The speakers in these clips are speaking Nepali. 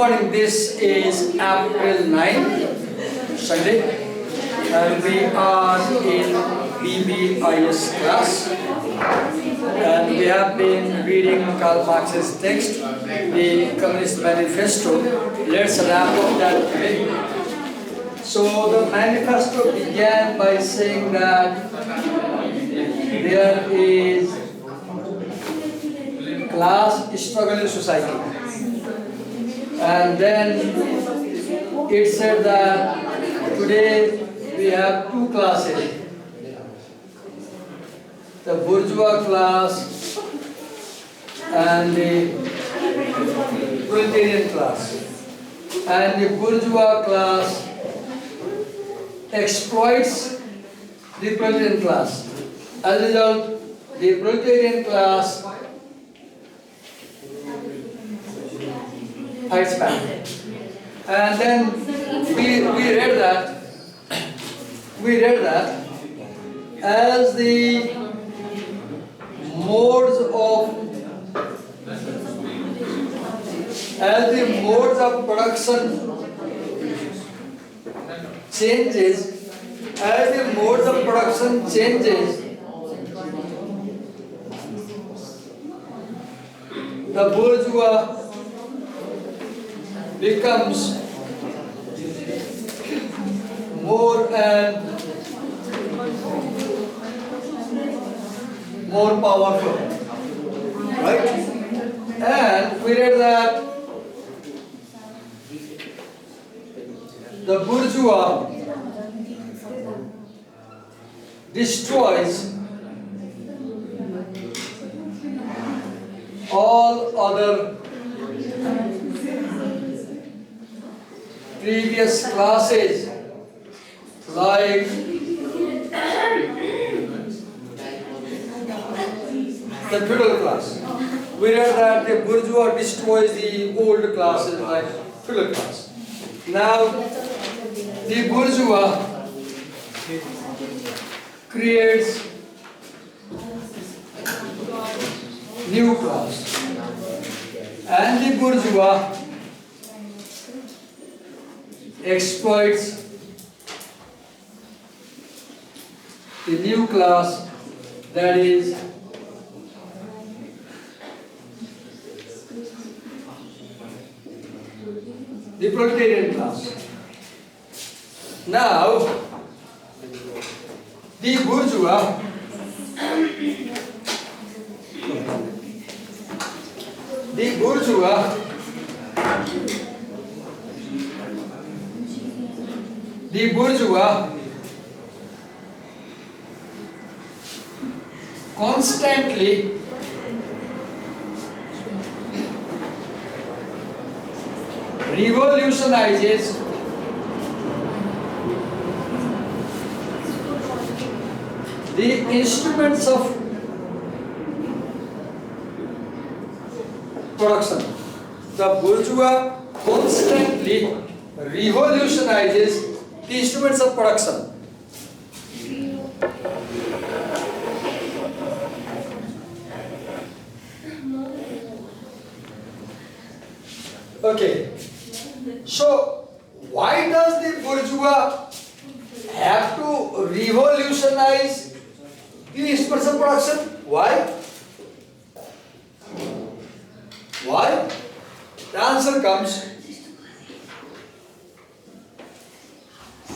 morning. This is April 9, Sunday, and we are in BBIS class, and we have been reading Karl Marx's text, the Communist Manifesto. Let's wrap up that today. So the manifesto began by saying that there is class struggle in society, and then it said that today we have two classes, the bourgeois class and the proletarian class, and the bourgeois class exploits the proletarian class. As a result, the proletarian class fights back. And then we read that as the modes of production changes, the bourgeois becomes more and more powerful, right? And we read that the bourgeois destroys all other previous classes, like the feudal class. We read that the bourgeois destroys the old classes like feudal class. Now the bourgeois creates new class, and the bourgeois exploits the new class, that is the proletarian class. Now the bourgeois constantly revolutionizes the instruments of production. The bourgeois constantly revolutionizes the instruments of production. Okay, so why does the bourgeois have to revolutionize the instruments of production? Why? The answer comes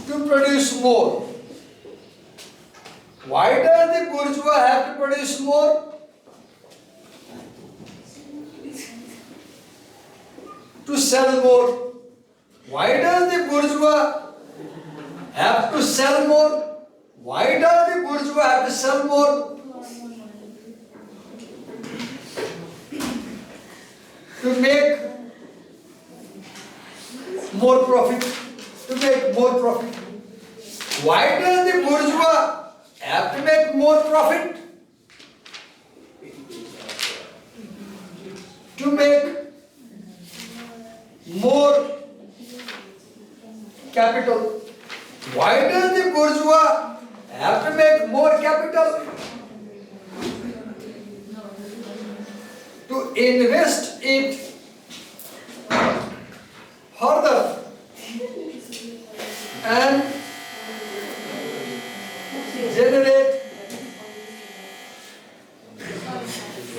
to produce more. Why does the bourgeois have to produce more? To sell more. Why does the bourgeois have to sell more? Why does the bourgeois have to sell more? To make more profit. Why does the bourgeois have to make more profit? To make more capital. Why does the bourgeois have to make more capital? To invest it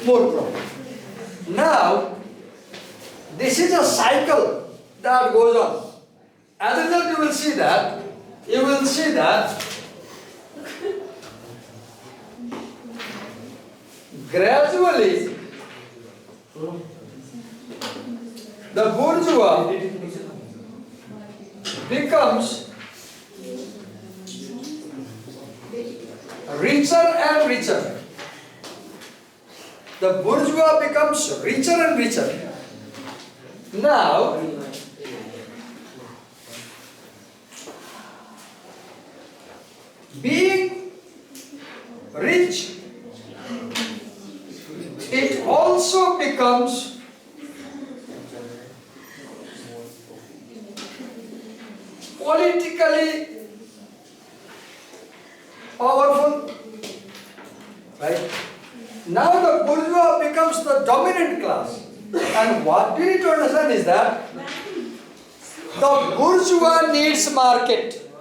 more profit. Now, this is a cycle that goes on. As a result, you will see that gradually the bourgeois becomes richer and richer. The bourgeois becomes richer and richer. Now, being rich, it also becomes politically powerful, right? Now the bourgeois becomes the dominant class. And what we need to understand is that the bourgeois needs market.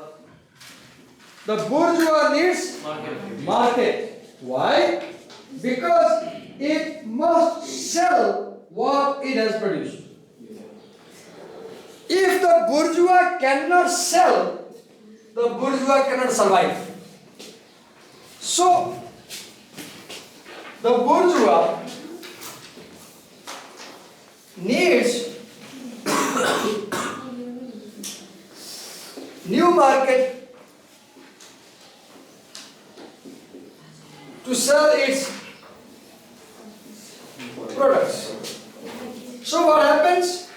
The bourgeois needs market. Why? Because it must sell what it has produced. If the bourgeois cannot sell, the bourgeois cannot survive. So, the bourgeois needs new market to sell its products. So what happens?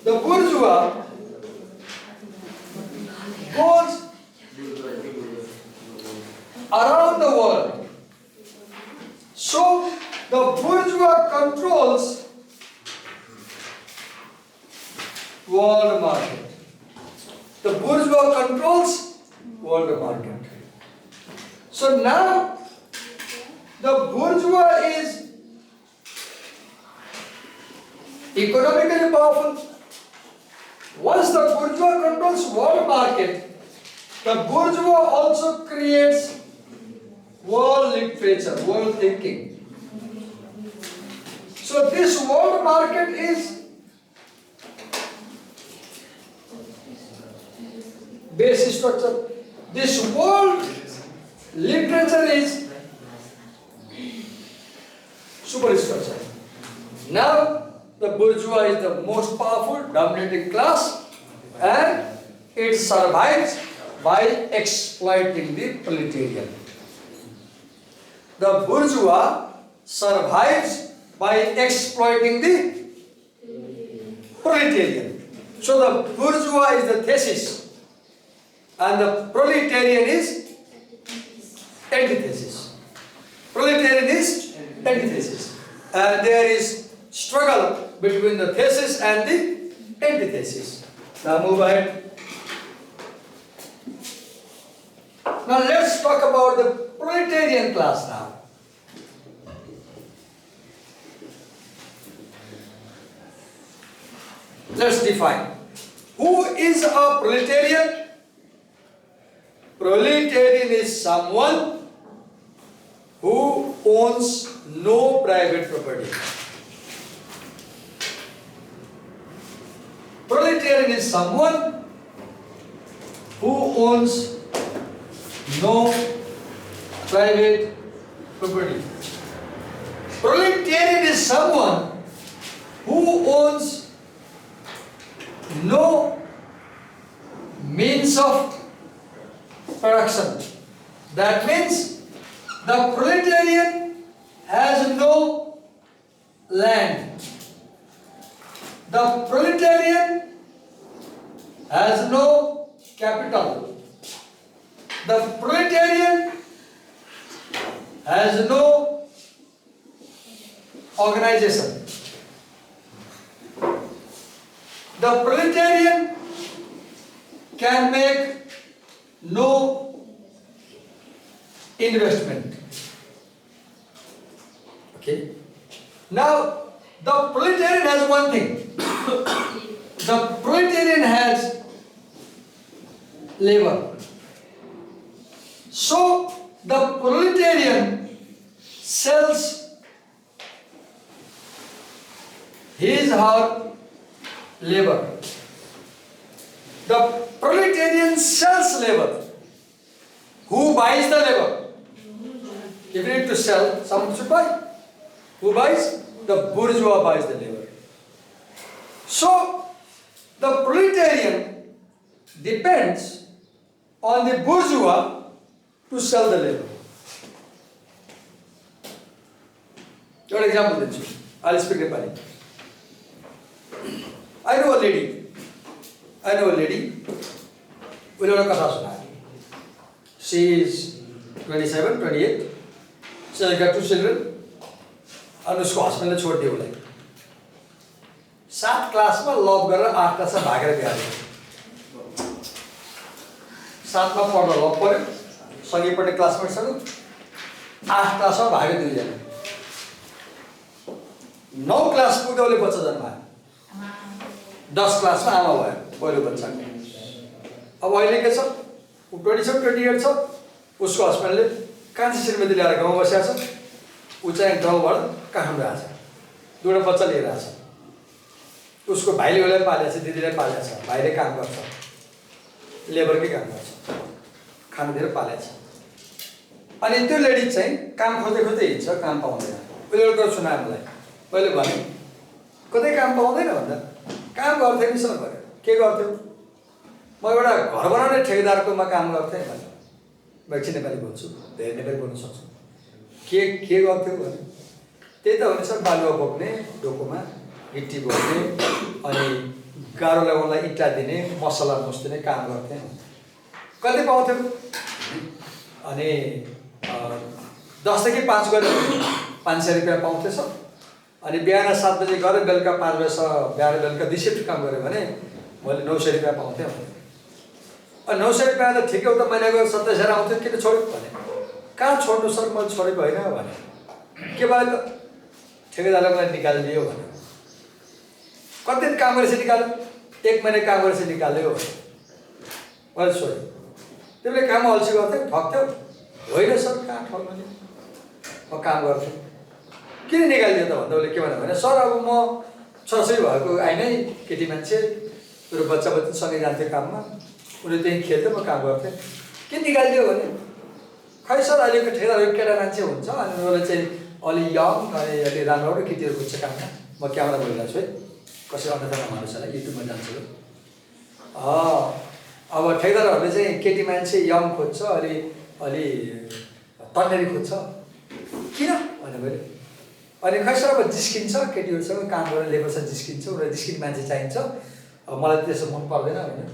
The bourgeois goes around the world. So the bourgeois controls world market. The bourgeois controls world market. So now the bourgeois is economically powerful. Once the bourgeois controls world market, the bourgeois also creates world literature, world thinking. So this world market is basic structure. This world literature is superstructure. Now the bourgeois is the most powerful dominating class and it survives by exploiting the proletarian. The bourgeois survives by exploiting the proletarian. So the bourgeois is the thesis and the proletarian is antithesis. Proletarian is antithesis. And there is struggle between the thesis and the antithesis. Now move ahead. Now let's talk about the proletarian class now. Let's define. Who is a proletarian? Proletarian is someone who owns no private property. Proletarian is someone who owns no private property. Proletarian is someone who owns no means of production. That means the proletarian has no land. The proletarian has no capital. The proletarian has no organization. The proletarian can make no investment. Okay. Now, the proletarian has one thing. The proletarian has labor. So, the proletarian sells his her labor. The proletarian sells labor. Who buys the labor? If you need to sell, someone should buy. Who buys? The bourgeois buys the labor. So, the proletarian depends on the bourgeois to sell the labor. Your example then, I'll speak Nepali. I know a lady. We don't know. She is 27, 28. She has got 2 children. And उसको हस्बेन्डले छोडिदियो उसलाई 7 क्लासमा लभ गरेर 8 क्लासमा भागेर बिहा गर्यो 7 मा पढ्दा लभ पर्यो सँगै पढ्ने क्लासमेटसँग 8 क्लासमा भाग्यो दुईजना 9 क्लास पुग्दा उसले बच्चा जन्मायो 10 क्लासमा आमा भयो पहिलो बच्चाको अब अहिले के छ उ 27 28 छ उसको हस्बेन्डले कान्छी श्रीमती ल्याएर गाउँमा बसेको छ ऊ चाहिँ गाउँबाट काठमाडौँ आएको छ 2 बच्चा लिएर आएको छ उसको भाइले उसलाई पालेको छ दिदीले पालेको छ भाइले काम गर्छ लेबरकै काम गर्छ खाना दिएर पालेको छ अनि त्यो लेडी चाहिँ काम खोज्दै खोज्दै हिँड्छ काम पाउँदैन उसले एउटा सुनायो मलाई मैले भने कतै काम पाउँदैन भन्दा काम गर्थेँ नि सर भने के गर्थ्यौ म एउटा घर बनाउने ठेकेदारकोमा काम गर्थेँ भने म एकछिन नेपाली बोल्छु धेरै नेपाली बोल्न सक्छु के गर्थ्यौ भने त्यही त हो नि सर बालुवा बोक्ने डोकोमा गिट्टी बोक्ने अनि गाह्रो लगाउनलाई इँटा दिने मसला मुस्दिने काम गर्थेँ कति पाउँथ्यौ अनि 10 देखि 5 गरेर 500 रुपियाँ पाउँथ्यो सर अनि बिहान 7 बजे गएर बेलुका 5 बजेसम्म बिहान बेलुका 2 शिफ्ट काम गऱ्यो भने मैले 900 रुपियाँ पाउँथेँ अनि 900 रुपियाँ त ठिकै हो त महिनाको 27,000 आउँथ्यो किन छोड्यो भने कहाँ छोड्नु सर मैले छोडेको होइन भने के भयो त ठेकेदारले मलाई निकालिदियो भने कति दिन काम गरेपछि निकाल्यो 1 महिना काम गरेपछि निकाल्यो मैले सोधेँ तिमीले काम अल्छी गर्थ्यौ ठग्थ्यौ होइन सर कहाँ ठग्नु म काम गर्थेँ किन निकालिदियो त भन्दा उसले के भन्यो भने सर अब म छोराछोरी भएको आइनै केटी मान्छे मेरो बच्चा सँगै जान्थ्यो काममा उसले त्यहीँ खेल्थ्यो म काम गर्थेँ किन निकालिदियो भने खै सर अहिलेको ठेकेदारहरू केटा मान्छे हुन्छ अनि उसले चाहिँ अलि यङ अनि अलि राम्रो केटीहरू बुझ्छ काममा म क्यामेरा बोलिरहेको छु है कसै अन्यथा नमान्नुहोस् होला युट्युबमा जान्छु अब ठेकेदारहरूले चाहिँ केटी मान्छे यङ खोज्छ अलि तन्नेरी खोज्छ किन भने मैले अनि खै सर अब जिस्किन्छ केटीहरूसँग काम गरेर लेबरसँग जिस्किन्छ उनीहरू जिस्किने मान्छे चाहिन्छ अब मलाई त्यसो मन पर्दैन होइन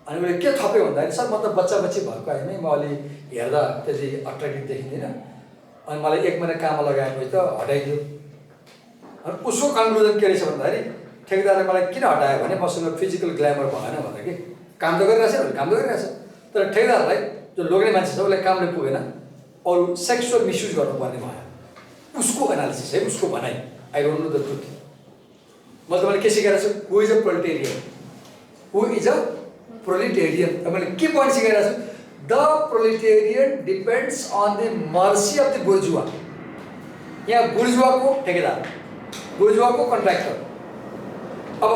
अनि उसले के थप्यो भन्दाखेरि सर म त बच्चा बच्ची भएको होइन म अलि हेर्दा त्यति अट्र्याक्टिभ देखिँदैन अनि मलाई 1 महिना काममा लगाएपछि त हटाइदियो अनि उसको कन्क्लुजन के रहेछ भन्दाखेरि ठेकेदारले मलाई किन हटायो भने मसँग फिजिकल ग्ल्यामर भएन भन्दा कि काम त गरिरहेछ काम त गरिरहेछ तर ठेकेदारलाई जो लोग्ने मान्छे छ उसलाई कामले पुगेन अरू सेक्सुअल मिसयुज गर्नुपर्ने भयो उसको एनालिसिस है उसको भनाइ I don't know the truth म तपाईँलाई के सिकाइरहेको छु हु इज अ प्रोलेटेरियन मैले के पोइन्ट सिकाइरहेको छु the proletarian depends on the mercy of the bourgeois यहाँ बुर्जुवाको ठेकेदार बुर्जुवाको कन्ट्र्याक्टर अब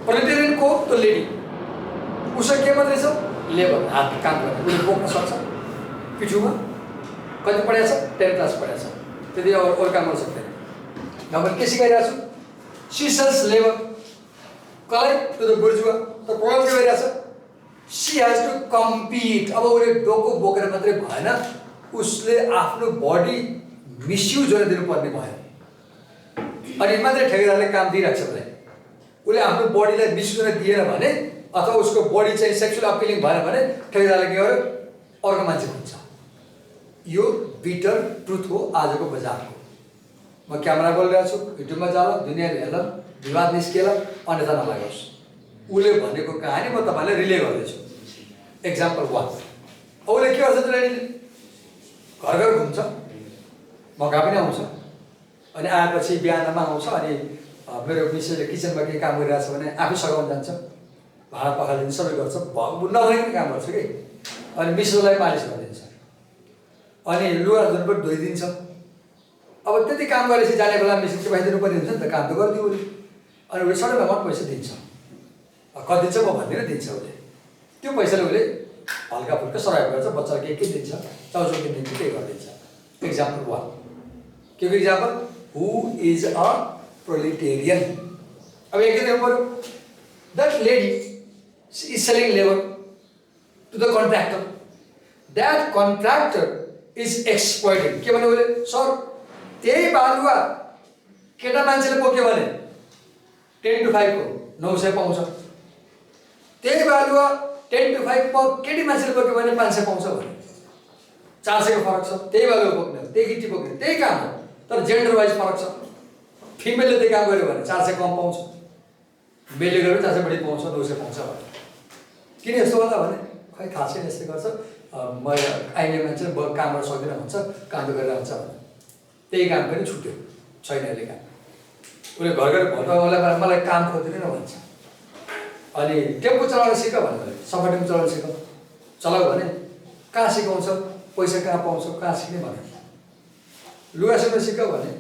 प्रोलेटेरियनको त लेडी उसको के मात्रै छ लेबर हात काम गर्ने उसले बोक्न सक्छ पिठुमा कति पढाएको छ 10 क्लास पढाएको छ त्यति अरू काम गर्न सक्दैन न मैले के सिकाइरहेको छु सी सेल्स लेबर कसलाई टु द बुर्जुवा त प्रब्लम के भइरहेछ सी हेज टु कम्पिट अब उसले डोको बोकेर मात्रै भएन उसले आफ्नो बडी मिसयुज गर्न दिनुपर्ने भयो अनि मात्रै ठेकेदारले काम दिइरहेको छ उसले आफ्नो बडीलाई मिसयुज गर्न दिएन भने अथवा उसको बडी चाहिँ सेक्सुअल अपिलिङ भएन भने ठेकेदारले के गर्यो अर्को मान्छे खोज्छ यो बिटर ट्रुथ हो आजको बजारको म क्यामेरा बोलिरहेको छु युट्युबमा जाला दुनियाँले हेर्ला विवाद निस्केला अन्यथा नलागोस् उसले भनेको कहानी म तपाईँलाई रिले गर्दैछु एक्जाम्पल 1 उसले के गर्छ त लेडीले घर घर घुम्छ मौका पनि आउँछ अनि आएपछि बिहानमा आउँछ अनि मेरो मिसेसले किचनमा केही काम गरिरहेको छ भने आफै सघाउन जान्छ भाँडा पखालिदिन्छ सबै गर्छ नभने पनि काम गर्छ कि अनि मिसेसलाई मालिस गरिदिन्छ अनि लुगा धुन पनि धोइदिन्छ अब त्यति काम गरेपछि जाने बेला मिसिन चाहिँ दिनु पर्ने हुन्छ नि त, काम त गरिदियो उसले। अनि उसले सडक अमाउन्ट पैसा दिन्छ, कति दिन्छ म भन्दिनँ, दिन्छ उसले। त्यो पैसाले उसले हल्का फुल्का सर्भाइभ गर्छ, बच्चालाई के दिन्छ, चाउचाउ के दिन्छ, त्यही गरिदिन्छ। एक्जाम्पल 1 के को example, who is a proletarian. अब एक दिन पऱ्यो, that lady is selling labour to the contractor, that contractor is exploiting. के भन्यो उसले, सर त्यही बालुवा केटा मान्छेले बोक्यो भने 10 to 5 को 900 पाउँछ, त्यही बालुवा 10 to 5 केटी मान्छेले बोक्यो भने 500 पाउँछ भने 400 को फरक छ। त्यही बालुवा बोक्ने, त्यही गिटी बोक्ने, त्यही काम हो, तर जेन्डर वाइज फरक छ। फिमेलले त्यही काम गर्यो भने 400 कम पाउँछ, मेलले गर्यो 400 बढी पाउँछ, 200 पाउँछ भने। किन यस्तो होला भने खै थाहा छैन, यस्तै गर्छ। म आइने मान्छे काम गर्न सक्दिनँ भन्छ, काम त गरेर हुन्छ भने त्यही काम पनि छुट्यो, छैन अहिले काम। उसले घर घर भन्दा मलाई काम खोज्दैन भन्छ। अनि टेम्पो चलाउन सिक भने, सफा टेम्पो चलाउन सिक, चलाऊ भने कहाँ सिकाउँछ, पैसा कहाँ पाउँछ, कहाँ सिक्ने भने। लुगा सिक्न सिक भने,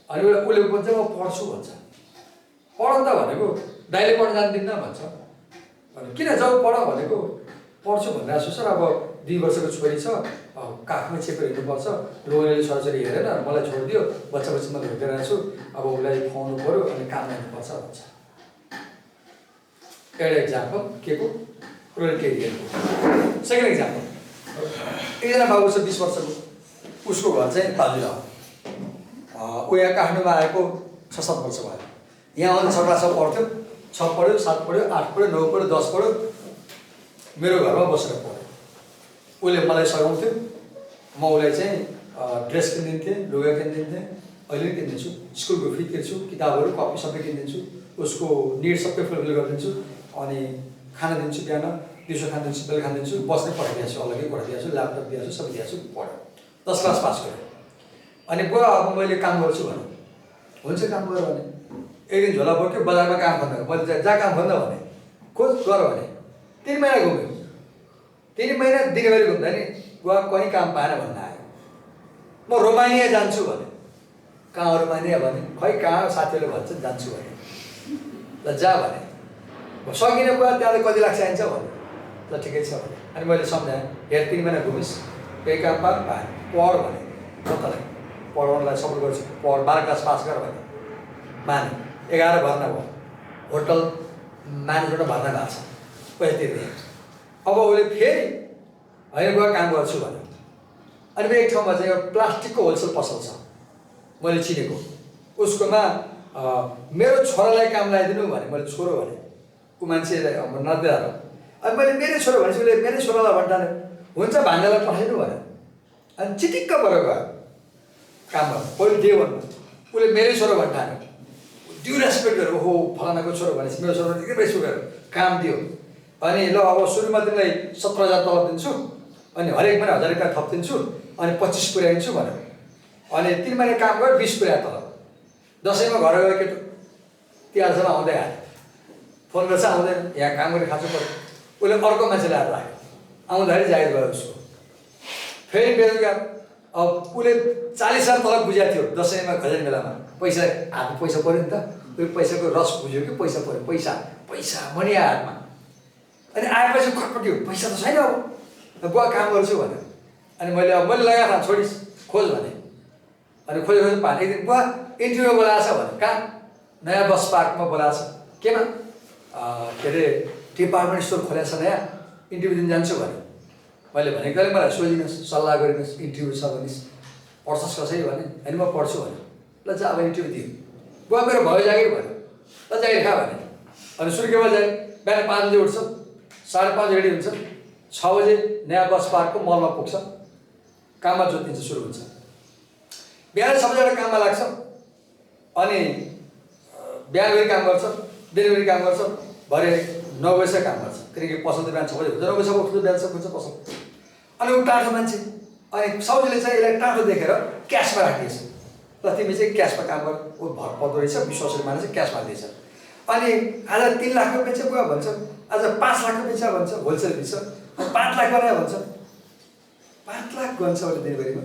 अनि उसले भन्छ म पढ्छु भन्छ। पढ त भनेको दाइले पढ्न जान्दिनँ भन्छ। अनि किन जाऊ पढ भनेको, पढ्छु भनेर सर अब 2 वर्षको छोरी छ, काखमै चेपेर हिँड्नुपर्छ, लोग्नेले छोराछोरी हेरेन मलाई छोडिदियो, बच्चा बच्ची मैले हेरिरहेको छु, अब उसलाई खुवाउनु पऱ्यो अनि काम गर्नुपर्छ भन्छ। एउटा एक्जाम्पल के को, प्रोलेटेरियनको। सेकेन्ड एक्जाम्पल, एकजना बाबु छ 20 वर्षको, उसको घर चाहिँ बाजुरा हो। ऊ यहाँ काठमाडौँमा आएको 6-7 वर्ष भयो। यहाँ आउने 6 क्लासमा पढ्थ्यो, 6 पढ्यो, 7 पढ्यो, 8 पढ्यो, 9 पढ्यो, 10 पढ्यो, मेरो घरमा बसेर पढ्यो। उसले मलाई सघाउँथ्यो, म उसलाई चाहिँ ड्रेस किनिदिन्थेँ, लुगा किनिदिन्थेँ, अहिले पनि किनिदिन्छु, स्कुलको फी तिर्छु, किताबहरू कपी सबै किनिदिन्छु, उसको निड सबै फुलफिल गरिदिन्छु, अनि खाना दिन्छु, बिहान दिउँसो खाना दिन्छु, बेलुका खाना दिन्छु, बस्नै पठाइदिएको छु, अलग्गै पठाइदिएको छु, ल्यापटप दिएको छु, सबै दिएको छु, पढ्यो, 10 क्लास पास गऱ्यो। अनि बुवा अब मैले काम गर्छु भने, हुन्छ काम गर भने। एक दिन झोला बोक्यो, बजारमा काम खोज्न, मैले जहाँ काम खोज्न भने, खोज गर भने 3 महिना घुम्यो। 3 महिना दिनभरि घुम्दा नि बुवा कहीँ काम पाएन भन्न आयो। म रोमानिया जान्छु भने, कहाँ रोमानिया भने, खै कहाँ साथीहरूले भन्छ जान्छु भने, ल जा भने, सकिनँ बुवा त्यहाँ त कति लाख चाहिन्छ भने, ल ठिकै छ भने। अनि मैले सम्झाएँ, हेर 3 महिना घुमिस्, केही काम पाएन, पढ भने, म तँलाई पढाउनलाई सपोर्ट गर्छु, पढ, 12 क्लास पास गर भने माने। 11 भर्ना भयो, होटल म्यानेजमेन्टमा भर्ना भएको छ, पैसा तिर्दिएँ। अब उसले फेरि होइन बुवा काम गर्छु भन्यो। अनि एक ठाउँमा चाहिँ एउटा प्लास्टिकको होलसेल पसल छ, मैले चिनेको, उसकोमा मेरो छोरालाई काम लगाइदिनु भने, मैले छोरो भने, ऊ मान्छेलाई नदिएर, अनि मैले मेरो छोरो भनेपछि उसले मेरो छोरालाई भन्टाल्यो, हुन्छ भान्जालाई पठाइदिनु भन्यो। अनि चिटिक्क परेर गयो काम गर्नु, पहिले दियो भन्नु, उसले मेरै छोरो भन्टाल्यो, ड्यु रेस्पेक्ट गरेर, ओहो फलानाको छोरो भनेपछि मेरो छोरो एकदम रेस्पेक्ट गरेर काम दियो। अनि ल अब सुरुमा तिमीलाई 17,000 तलब दिन्छु, अनि हरेक महिना 1000 रुपियाँ थप दिन्छु, अनि 25 पुर्याइदिन्छु भन्यो। अनि 3 महिना काम गऱ्यो, 20 पुर्यायो तलब। दसैँमा घर गयो केटो, तिहारसम्म आउँदै आयो, फोन गर्छ आउँदैन, यहाँ काम गरेर खाँचो पऱ्यो। उसले अर्को मान्छे ल्याएर राख्यो, आउँदाखेरि जागिर गयो उसको। फेरि बेलुका अब उसले 40,000 तलब बुझाएको थियो दसैँमा खजान बेलामा, पैसा हातमा पैसा पऱ्यो नि त, त्यो पैसाको रस बुझ्यो कि पैसा पऱ्यो, पैसा पैसा मनी आयो हातमा। अनि आएपछि खटपट्यो, पैसा त छैन, अब बुवा काम गर्छु भन्यो। अनि मैले लगाएको थिएँ, छोडिस् खोज भने। अनि खोजेपछि पाएँ। एक दिन बुवा इन्टरभ्यूमा बोलाएको छ भने, कहाँ, नयाँ बस पार्कमा बोलाएको छ, केमा, के अरे डिपार्टमेन्ट स्टोर खोलेको छ नयाँ, इन्टरभ्यू दिन जान्छु भन्यो। मैले भनेको कहिले मलाई सोधिदिनुहोस्, सल्लाह गरिदिनुहोस्, इन्टरभ्यू छ भनिस्, पढ्छस् कसै भने, होइन म पढ्छु भन्यो। ल जा अब इन्टरभ्यू दियो, बुवा मेरो भयो जागिर भन्यो, ल जागिर खा भने। अनि सुर्खेतमा जागिर, बिहान 5 बजे उठ्छ, 5:30 रेडी हुन्छ, 6 बजे नयाँ बस पार्कको मलमा पुग्छ, काममा जोतिन्छ, सुरु हुन्छ। बिहान सबैजना काममा लाग्छ, अनि बिहानभरि काम गर्छ, दिनभरि काम गर्छ, भरे 9 बजीसम्म काम गर्छ, किनकि पसल त बिहान 6 बजी हुन्छ, 9 बजीसम्म उठ्छ, बिहान खुल्छ पसल। अनि ऊ टाढो मान्छे, अनि सबैले चाहिँ यसलाई टाढो देखेर क्यासमा राखिदिएछ, ल तिमी चाहिँ क्यासमा काम गर, ऊ भर पर्दो रहेछ, विश्वासले मानेर चाहिँ क्यासमा दिएछ। अनि आज 3 लाख रुपियाँ चाहिँ बुवा भन्छ, आज 5 लाख रुपियाँ भन्छ, होलसेल दिन्छ, 5 लाख बनायो भन्छ, 5 लाख गन्छ उसले दिनभरिमा।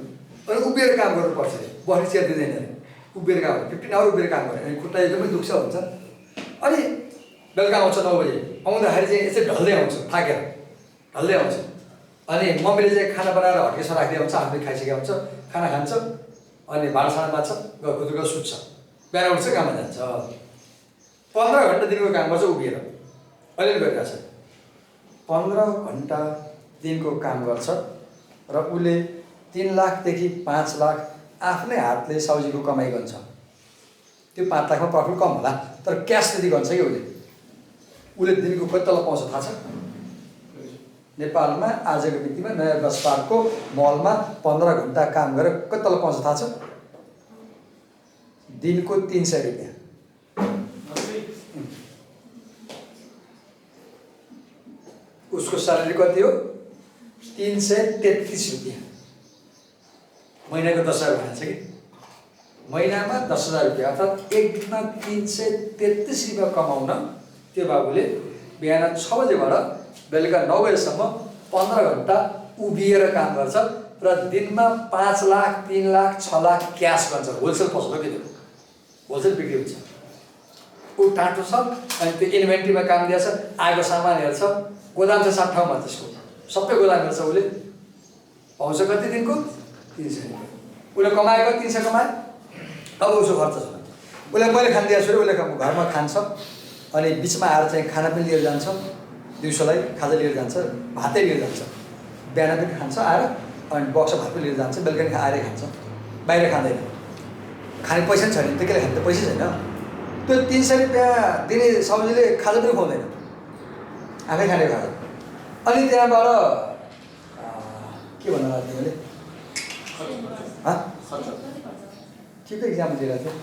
अनि उभिएर काम गर्नुपर्छ अरे, बस्ने चेयर दिँदैन अरे, उभिएर काम 15 आवर उभिएर काम गरे अनि खुट्टा एकदमै दुख्छ हुन्छ। अनि बेलुका आउँछ 9 बजे, आउँदाखेरि चाहिँ यसै ढल्दै आउँछ, थाकेर ढल्दै आउँछ। अनि मम्मीले चाहिँ खाना बनाएर हटकेसमा राखिदिएको हुन्छ, हामीले खाइसकेको हुन्छ, खाना खान्छ, अनि भाँडासाँडा बाँच्छ, खुद्रुक सुत्छ, बिहान उठ्छ काममा जान्छ। 15 घन्टा दिनको काम गर्छ उभिएर, अलिअलि गरिरहेछ। 15 घन्टा दिनको काम गर्छ र उसले 3 लाखदेखि 5 लाख आफ्नै हातले साउजीको कमाइ गर्छ। त्यो 5 लाखमा प्रफिट कम होला, तर क्यास त्यति गर्छ कि उसले दिनको कति तल पाउँछ थाहा छ? नेपालमा आजको मितिमा नयाँ बस पार्कको मलमा 15 घन्टा काम गरेर कति तल पाउँछ थाहा छ? दिनको 300 रुपियाँ। उसको स्यालेरी कति हो? 333 रुपियाँ। महिनाको 10,000 भन्छ कि महिनामा 10,000 रुपियाँ, अर्थात् एक दिनमा 333 रुपियाँ कमाउन त्यो बाबुले बिहान 6 बजेबाट बेलुका 9 बजेसम्म 15 घन्टा उभिएर काम गर्छ र दिनमा 5 लाख, 3 लाख, 6 लाख क्यास गर्छ। होलसेल पसल हो कि त्यो, होलसेल बिक्री हुन्छ। ऊ टाँटो छ अनि त्यो इन्भेन्ट्रीमा काम दिएछ, आएको सामान हेर्छ, गोदाम छ 7 ठाउँमा, त्यसको सबै गोदाम हेर्छ। उसले पाउँछ कति दिनको? 300 रुपियाँ। उसले कमाएको 300 कमायो। अब उसको खर्च छ, उसले मैले खान दिएको छु र उसले घरमा खान्छ, अनि बिचमा आएर चाहिँ खाना पनि लिएर जान्छ, दिउँसोलाई खाजा लिएर जान्छ, भातै लिएर जान्छ, बिहान पनि खान्छ आएर, अनि बक्स भात पनि लिएर जान्छ, बेलुका आएर खान्छ, बाहिर खाँदैन। खाने पैसा पनि छैन, त्यो केले खाने त पैसा छैन। त्यो 300 रुपियाँ दिने साउजीले खाजा पनि खुवाउँदैन, आफै खाने खाजा। अनि त्यहाँबाट के भन्नु लाग्यो तिमीले? ठिकै इक्जाम दिइरहेको थिएँ,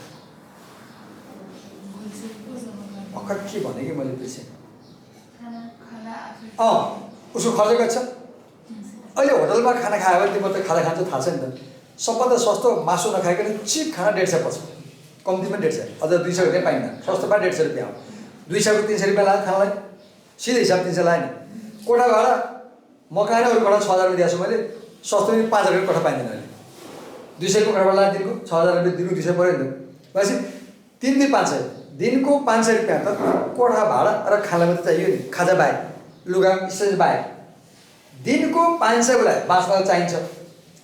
भर्खर के भने कि मैले बिर्सेँ। उसको खर्च गर्छ। अहिले होटलमा खाना खायो भने तिम्रो त खाजा खान्छ थाहा छ नि त। सबभन्दा सस्तो मासु नखाइकन चिप खाना 150 पर्छ, कम्तीमा 150, अझ 200 रुपियाँ पाइन्न। सस्तोमा 150 रुपियाँ हो, 200 को 300 रुपियाँ लाग्यो खानालाई, सिधै हिसाब 300 लाग्यो नि। कोठा भाडा मकाएर अरू कोठा 6,000 रुपियाँ दिएको छु मैले, सस्तो पनि 5,000 रुपियाँ कोठा पाइँदैन अहिले। 200 रुपियाँ कोठा भाडा दिनको 6,000 रुपियाँ दिनको 200 पऱ्यो नि त, भनेपछि 3 दिन 500 दिनको 500 रुपियाँ त कोठा भाडा र खाना मात्रै चाहियो नि, खाजा बाहेक, लुगा स्टेज बाहेक। दिनको 500 उसलाई बाँच्न चाहिन्छ,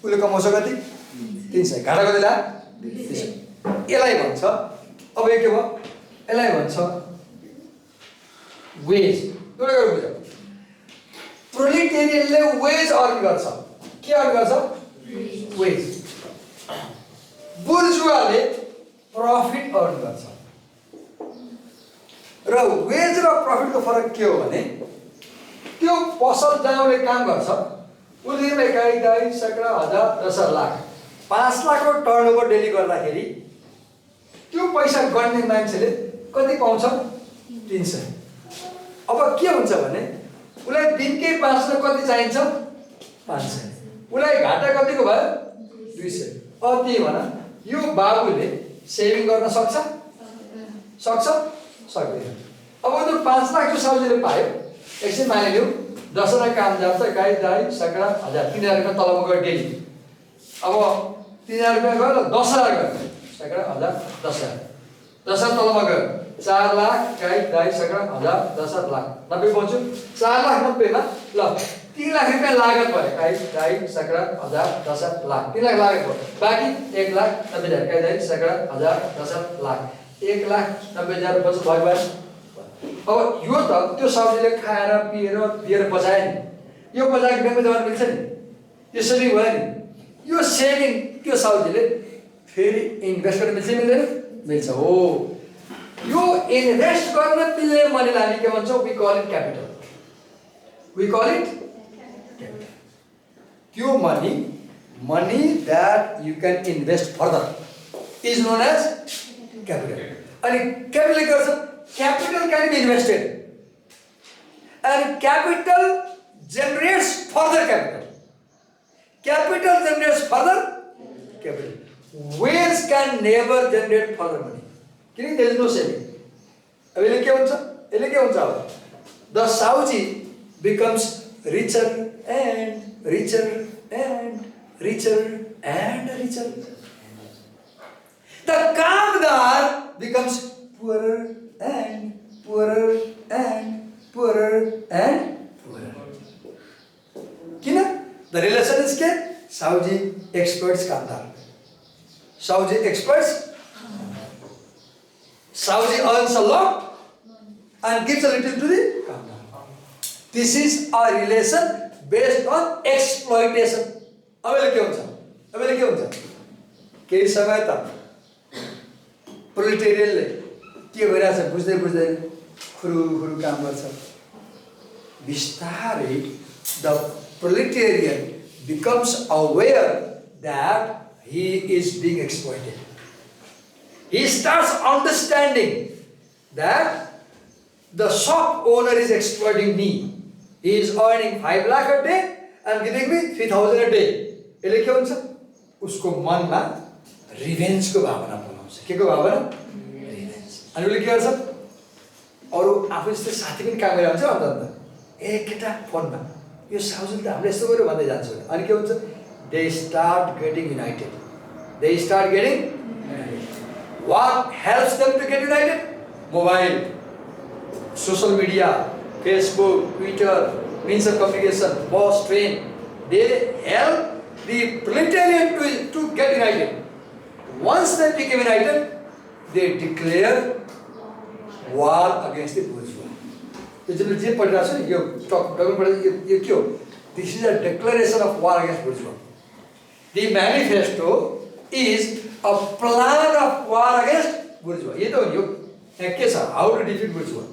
उसले कमाउँछ कति? 300। घाटा कति लाग्यो? 200। यसलाई भन्छ, अब यो के भयो? यसलाई भन्छ वेज। एउटा कुरा बुझ्यो, प्रोलेटेरियनले वेज अर्न गर्छ। के अर्न गर्छ? वेज। बुर्जुवाले प्रफिट अर्न गर्छ। र वेज र प्रफिटको फरक के हो भने, त्यो पसल जहाँ उसले काम गर्छ उसले एकाइ दाइ सैकडा हजार 10,000 लाख 5 लाखको टर्नओभर डेली गर्दाखेरि त्यो पैसा गर्ने मान्छेले कति पाउँछ? 300। अब के हुन्छ भने उसलाई दिनकै 500 कति चाहिन्छ? 500। उसलाई घाटा कतिको भयो? 200। अब त्यही भन, यो बाबुले सेभिङ गर्न सक्छ? सक्दैन। अब त्यो 5 लाख जो साउजीले पायो, एकछिन मानिलिउँ 10 काम जान्छ, गाई दाई सैकडा हजार, 3,000 रुपियाँ तलब गयो डेली। अब 3,000 रुपियाँ गयो र 10,000 गयो, सैकडा हजार 10,000, 10,000 तलबमा गयो, 4 लाख गाई दाई सैकडा हजार 10,000 लाख 90 पाउँछु। 4 लाख 90 मा ल 3 लाख रुपियाँ लागत भयो, गाई दाई सैकडा हजार 10,000 लाख, 3 लाख लागत भयो, बाँकी 1,90,000 गाई दाई सैकडा हजार 10,000 लाख, 1,90,000 बचत भयो। अब यो त त्यो साउजीले खाएर पिएर दिएर बचायो नि, यो बचाएको ब्याङ्कमा जम्मा मिल्छ नि, यो सेभिङ भयो नि। यो सेभिङ त्यो साउजीले फेरि इन्भेस्ट गर्न मिल्छ मिल्दैन? मिल्छ। हो, यो इन्भेस्ट गर्न मिल्ने मनीलाई हामी के भन्छौँ? We call it capital. त्यो money that you can invest further is known as capital. अनि क्यापिटल के गर्छ? Capital can be invested and capital generates further capital. Capital generates further capital. Wage can never generate further money. There is no saving. The Saudi becomes richer and richer and richer and richer. The kamdar becomes poorer and poorer and poorer and poorer. Kina? The relation is ke? Saudi experts kamdar. Saudi experts. Saudi earns a lot and gives a little to the kamdar. This is a relation based on exploitation. Abele ke huncha? Abele ke huncha? Kehi samay ta proletariat le के भइरहेछ बुझ्दै बुझ्दै खुरु काम गर्छ बिस्तारै the proletarian becomes aware that he is being exploited. He starts understanding that the shop owner is exploiting me. He is earning 5 lakh a day and giving me 3,000 a day. यसले के हुन्छ उसको मनमा रिभेन्ज को भावना बनाउँछ के को भावना अनि उसले के गर्छ अरु आफू जस्तै साथी पनि काम गरिरहन्छ अन्त ए केटा फोनमा यो साउजले त हामीले यस्तो गर्यो भन्दै जान्छ अनि के हुन्छ they start getting united. What helps them to get united? Mobile, social media, Facebook, Twitter, means of communication, bus, train. They help the proletarian to get united. Once they become united, they declare war against the bourgeois. This is a declaration of war against bourgeois. The manifesto is a plan of war against bourgeois. How to defeat bourgeois.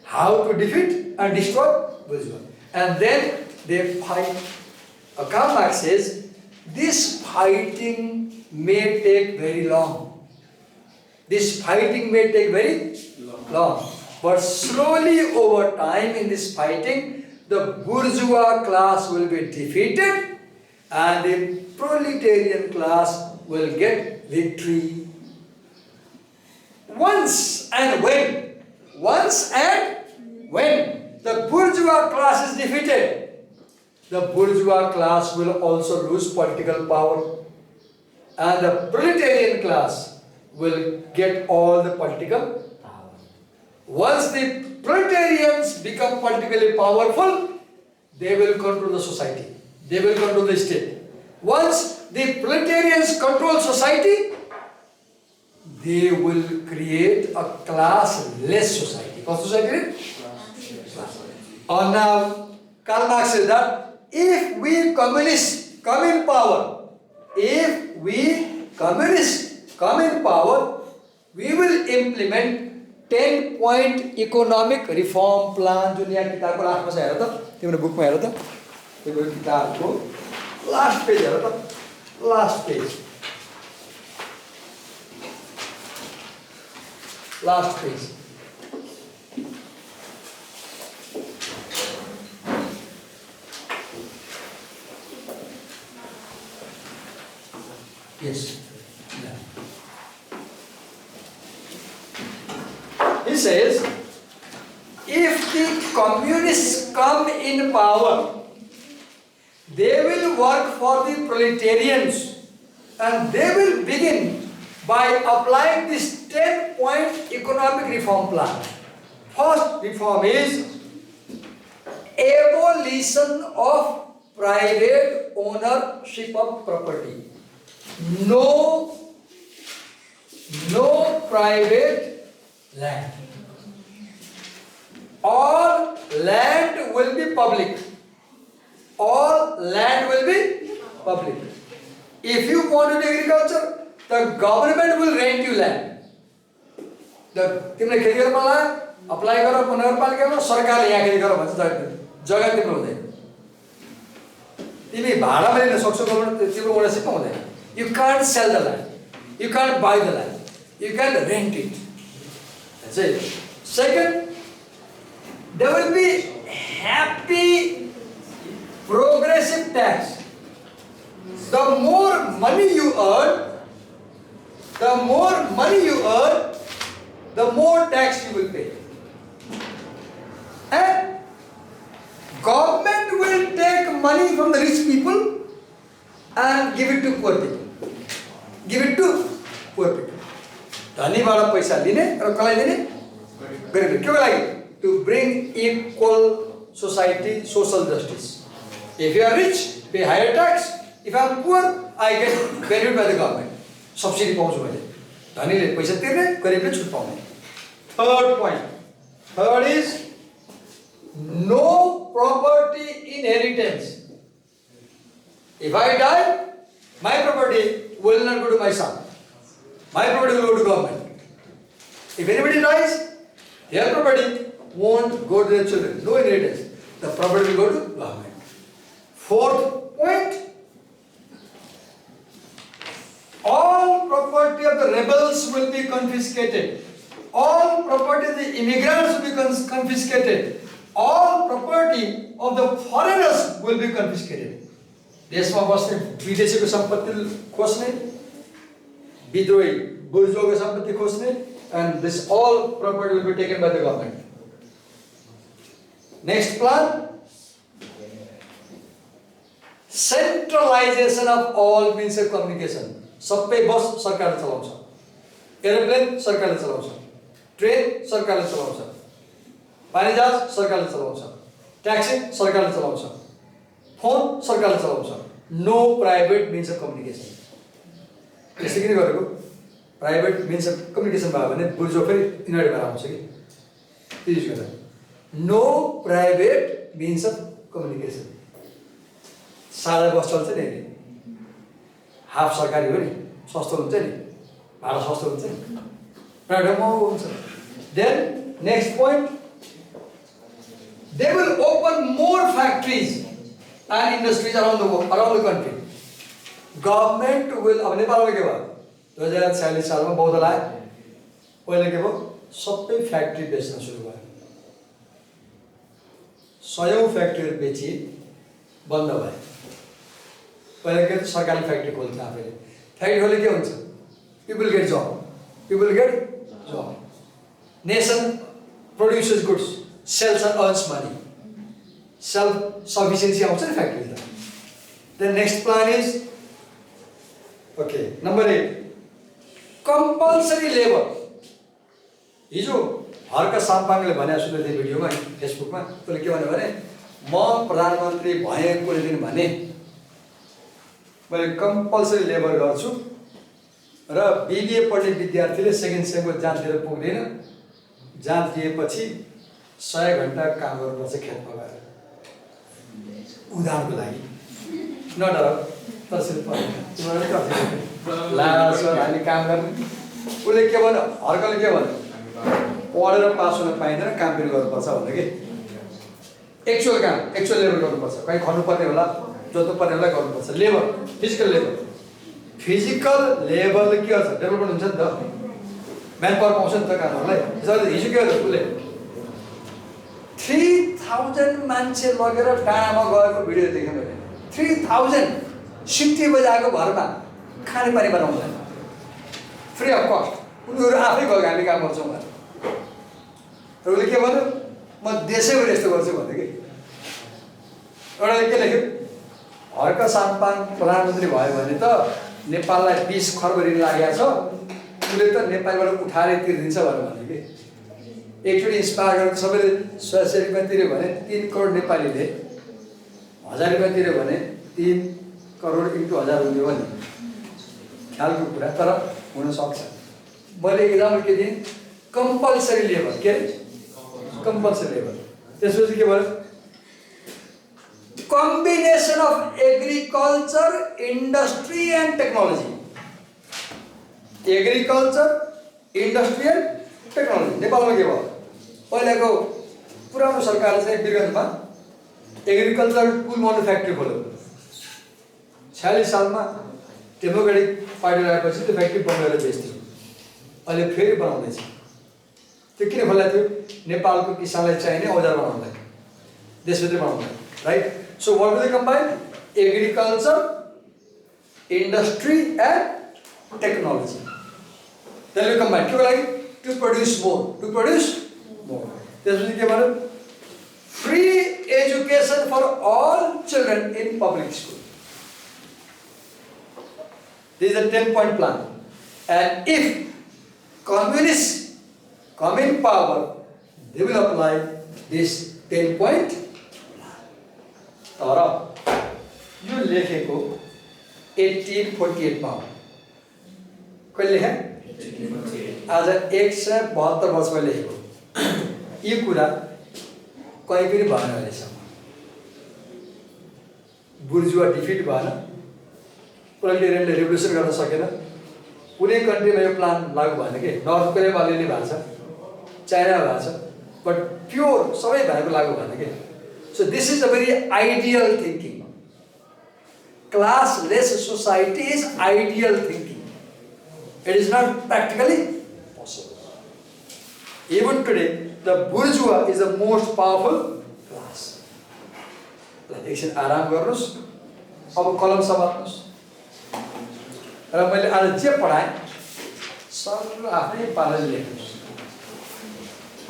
How to defeat and destroy bourgeois. And then they fight. Karl Marx says, this fighting may take very long. This fighting may take very long. But slowly over time in this fighting, the bourgeois class will be defeated and the proletarian class will get victory. Once and when the bourgeois class is defeated, the bourgeois class will also lose political power and the proletarian class will get all the political power. Once the proletarians become politically powerful, they will control the society. They will control the state. Once the proletarians control society, they will create a classless society. What society? Now, Karl Marx says that if we communists come in power, we will implement 10-point economic reform plan. जो यहाँ किताबको लास्टमा छ हेर त तिम्रो बुकमा हेर त त्यो किताबको लास्ट पेज हेर त last page yes. He says, if the communists come in power, they will work for the proletarians and they will begin by applying this 10-point economic reform plan. First reform is abolition of private ownership of property. No private land. All land will be public. If you want to do agriculture, the government will rent you land. तिमीले खेती गर्न मलाई अप्लाई गर नगरपालिकामा सरकारले यहाँ खेती गर भन्छ जग्गा तिम्रो हुँदैन तिमी भाडामा लिन सक्छौ गभर्नमेन्ट तिम्रो ओनरशिपमा हुँदैन You can't sell the land. You can't buy the land. You can rent it. That's it. Second, there will be happy progressive tax. The more money you earn, the more tax you will pay. And government will take money from the rich people and give it to poor people. Give it to poor people. धनीबाट पैसा लिने र कसलाई दिने? गरिब. के को लागि? To bring equal society, social justice. If you are rich, pay higher tax. If I am poor, I get benefit by the government. Subsidy पाउँछु मैले. धनीले पैसा तिर्ने, गरिबले छुट पाउने. Third point. Third is no property inheritance. If I die, my property will not go to my son. My property will go to government. If anybody dies, their property won't go to their children. No inheritance. The property will go to government. Fourth point. All property of the rebels will be confiscated. All property of the immigrants will be confiscated. All property of the foreigners will be confiscated. देशमा बस्ने विदेशीको सम्पत्ति खोज्ने, विद्रोही बुर्जोको सम्पत्ति खोज्ने, and this all property will be taken by the government. Next plan, centralization of all means of communication. सबै बस सरकारले चलाउँछ, एरोप्लेन सरकारले चलाउँछ, ट्रेन सरकारले चलाउँछ, पानी जहाज सरकारले चलाउँछ, ट्याक्सी सरकारले चलाउँछ, फोन सरकारले चलाउँछ. No private means of communication. त्यसै किन गरेको? प्राइभेट मिन्स अफ कम्युनिकेसन भयो भने बुझ्यो फेरि यिनीहरू भएर आउँछ कि युज गरेर. No private means of communication. सादा बस चल्छ नि, हाफ सरकारी हो नि, सस्तो हुन्छ नि, भाडा सस्तो हुन्छ नि, प्राइभेट महँगो हुन्छ. Then next point, they will open more factories and industries around the country. Government will, अब नेपालमा के भयो? 2046 सालमा बौद्ध लाग्यो. पहिले के भयो? सबै फ्याक्ट्री बेच्न सुरु भयो. 100 फ्याक्ट्रीहरू बेची बन्द भयो. पहिले के सरकारले फ्याक्ट्री खोल्छ आफैले. फ्याक्ट्री खोले के हुन्छ? People get job. People get job. Nation produces goods, sells and earns money. Self-sufficiency आउँछ नि फ्याक्ट्रीमा. Then next plan is, okay, number 8, compulsory labor. हिजो हर्का साम्पाङले भने सुन्दै थिएँ भिडियोमा फेसबुकमा. त्यसले के भन्यो भने, म प्रधानमन्त्री भएको दिन भने मैले कम्पल्सरी लेबर गर्छु र BBA पढ्ने विद्यार्थीले सेकेन्ड सेमको जाँच दिएर पुग्दैन. जाँच दिएपछि 100 घण्टा काम गर्नुपर्छ खेतमा गएर. उदाहरणको लागि नडर तसरी हामी काम गर्ने. उसले के भन्यो, हर्कले के भन्यो, पढेर पास हुन पाइँदैन, काम पनि गर्नुपर्छ भन्यो कि. एक्चुअल काम, एक्चुअल लेबर गर्नुपर्छ. कहीँ खन्नुपर्ने होला, जोत्नुपर्ने होला, गर्नुपर्छ. Labour, physical labour. फिजिकल लेबरले के गर्छ? डेभलपमेन्ट हुन्छ नि त, म्यान पावर पाउँछ नि त कामहरूलाई. हिजो के गर्छ उसले 3000 मान्छे लगेर डाँडामा गएको भिडियो देखेँ मैले. 3000 सिटी बजाएको भरमा खाने पानी बनाउँदैन, फ्री अफ कस्ट. उनीहरू आफै गएको, हामी काम गर्छौँ भनेर. र उसले के भन्यो, म देशैभरि यस्तो गर्छु भन्यो कि. एउटाले के लेख्यो, हर्क साम्पाङ प्रधानमन्त्री भयो भने त नेपाललाई 20 खर्ब ऋण लागेको छ, उसले त नेपालबाट उठाएर तिर्दिन्छ भनेर भन्यो कि. एकचोटि इन्सपायर गरेर सबैले 100 रुपियाँ तिर्यो भने 3 करोड नेपालीले 1000 रुपियाँ तिर्यो भने 3 करोड इन्टु 1000 हुन्थ्यो भने ख्यालको कुरा, तर हुनसक्छ. मैले इक्जाम्पल के दिएँ, कम्पल्सरी लेबर. के कम्पल्सरी लेबर. त्यसपछि के भयो, combination of agriculture, industry and technology. Agriculture, industry and technology. नेपालमा के भयो, पहिलाको पुरानो सरकारले चाहिँ वीरगन्जमा एग्रिकल्चर टुल म्यानुफ्याक्ट्री खोल्यो. 46 सालमा डेमोक्रेटिक पार्टी आएपछि त्यो फ्याक्ट्री बन्द गरेर बेच्थ्यो. अहिले फेरि बनाउँदैछ. त्यो किन खोलेको थियो? नेपालको किसानलाई चाहिने औजार बनाउनलाई, देशभित्र बनाउनलाई, right? So what will they combine? Agriculture, industry and technology. Then we combine. क्यों लागि? To produce more. To produce more. त्यसपछि के भन्यो? Free education for all children in public school. This is a 10-point plan. And if communists come in power, they will apply this 10-point plan. तर यो लेखेको 1848 मा हो. कहिले लेखे? आज 172 वर्ष पहिले लेखेको. यो कुरा कहीँ पनि भएन अहिलेसम्म. बुर्जुवा डिफिट भएन, प्रोलेटेरियनले रेभोल्युसन गर्न सकेन, कुनै कन्ट्रीमा यो प्लान लागू भएन कि. नर्थ कोरियामा अलिअलि भएको छ, चाइनामा भएको छ, बट प्योर सबै भएको लागू भएन कि. So this is a very ideal thinking. Classless society is ideal thinking. It is not practically possible. Even today, the bourgeois is the most powerful class. एकछिन आराम गर्नुहोस्. अब कलम समात्नुहोस्. र मैले आज जे पढाएँ सर आफ्नै पाराले लेख्नुहोस्.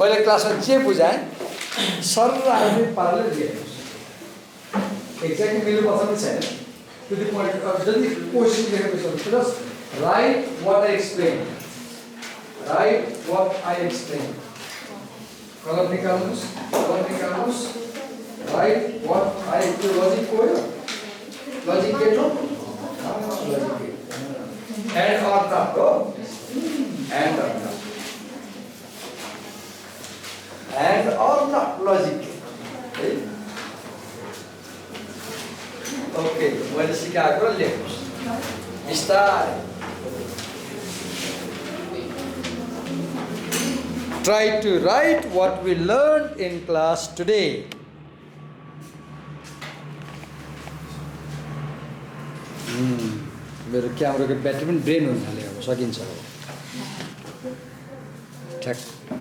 मैले क्लासमा जे बुझाएँ सर आफ्नै पाराले लेख्नुहोस्. एक्ज्याक्टली मेरो पछाडि छैन. To the point of the question just write what I explained. Write what I explained. Column निकाल्नुहोस्. Write what I logic कोयो. Logic के हो? Logic. And or not हो? And or not. And or not logic. Okay, मैले सिकाएको लेख्नुहोस्. बिस्तारै. Try to write what we learned in class today. मेरो क्यामेराको ब्याट्री पनि ड्रेन हुन थाल्यो. अब सकिन्छ. ठ्याक.